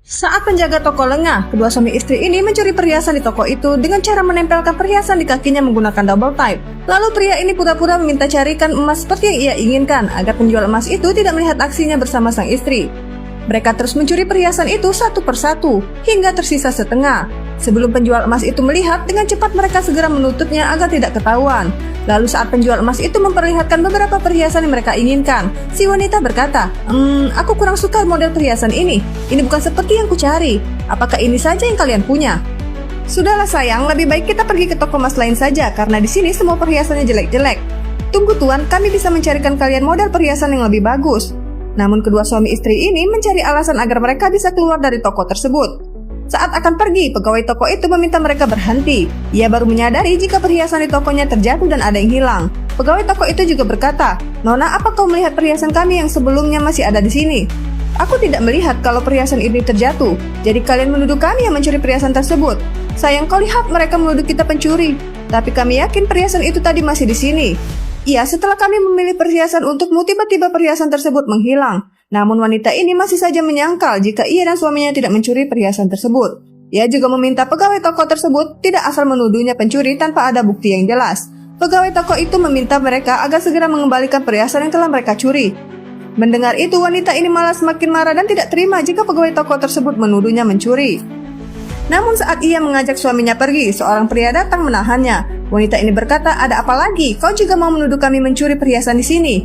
Saat penjaga toko lengah, kedua suami istri ini mencuri perhiasan di toko itu dengan cara menempelkan perhiasan di kakinya menggunakan double type. Lalu pria ini pura-pura meminta carikan emas seperti yang ia inginkan agar penjual emas itu tidak melihat aksinya bersama sang istri. Mereka terus mencuri perhiasan itu satu persatu hingga tersisa setengah. Sebelum penjual emas itu melihat, dengan cepat mereka segera menutupnya agar tidak ketahuan. Lalu saat penjual emas itu memperlihatkan beberapa perhiasan yang mereka inginkan, si wanita berkata, aku kurang suka model perhiasan ini. Ini bukan seperti yang kucari. Apakah ini saja yang kalian punya? Sudahlah sayang, lebih baik kita pergi ke toko emas lain saja, karena di sini semua perhiasannya jelek-jelek. Tunggu tuan, kami bisa mencarikan kalian model perhiasan yang lebih bagus. Namun kedua suami istri ini mencari alasan agar mereka bisa keluar dari toko tersebut. Saat akan pergi, pegawai toko itu meminta mereka berhenti. Ia baru menyadari jika perhiasan di tokonya terjatuh dan ada yang hilang. Pegawai toko itu juga berkata, "Nona, apa kau melihat perhiasan kami yang sebelumnya masih ada di sini?" "Aku tidak melihat kalau perhiasan ini terjatuh. Jadi kalian menuduh kami yang mencuri perhiasan tersebut. Sayang, kau lihat mereka menuduh kita pencuri. Tapi kami yakin perhiasan itu tadi masih di sini." "Iya, setelah kami memilih perhiasan untukmu, tiba-tiba perhiasan tersebut menghilang." Namun wanita ini masih saja menyangkal jika ia dan suaminya tidak mencuri perhiasan tersebut. Ia juga meminta pegawai toko tersebut tidak asal menuduhnya pencuri tanpa ada bukti yang jelas. Pegawai toko itu meminta mereka agar segera mengembalikan perhiasan yang telah mereka curi. Mendengar itu, wanita ini malah semakin marah dan tidak terima jika pegawai toko tersebut menuduhnya mencuri. Namun saat ia mengajak suaminya pergi, seorang pria datang menahannya. Wanita ini berkata, "Ada apa lagi? Kau juga mau menuduh kami mencuri perhiasan di sini?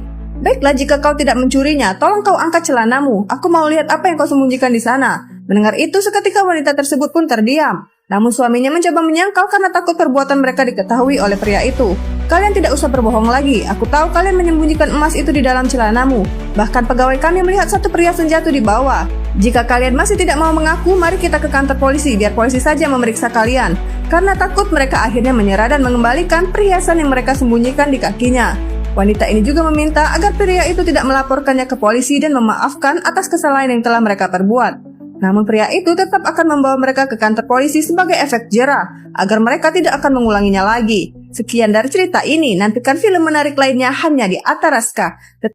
Baiklah, jika kau tidak mencurinya, tolong kau angkat celanamu. Aku mau lihat apa yang kau sembunyikan di sana." Mendengar itu, seketika wanita tersebut pun terdiam. Namun suaminya mencoba menyangkal karena takut perbuatan mereka diketahui oleh pria itu. "Kalian tidak usah berbohong lagi. Aku tahu kalian menyembunyikan emas itu di dalam celanamu. Bahkan pegawai kami melihat satu perhiasan jatuh di bawah. Jika kalian masih tidak mau mengaku, mari kita ke kantor polisi biar polisi saja memeriksa kalian." Karena takut, mereka akhirnya menyerah dan mengembalikan perhiasan yang mereka sembunyikan di kakinya. Wanita ini juga meminta agar pria itu tidak melaporkannya ke polisi dan memaafkan atas kesalahan yang telah mereka perbuat. Namun pria itu tetap akan membawa mereka ke kantor polisi sebagai efek jera, agar mereka tidak akan mengulanginya lagi. Sekian dari cerita ini, nantikan film menarik lainnya hanya di Ataraska.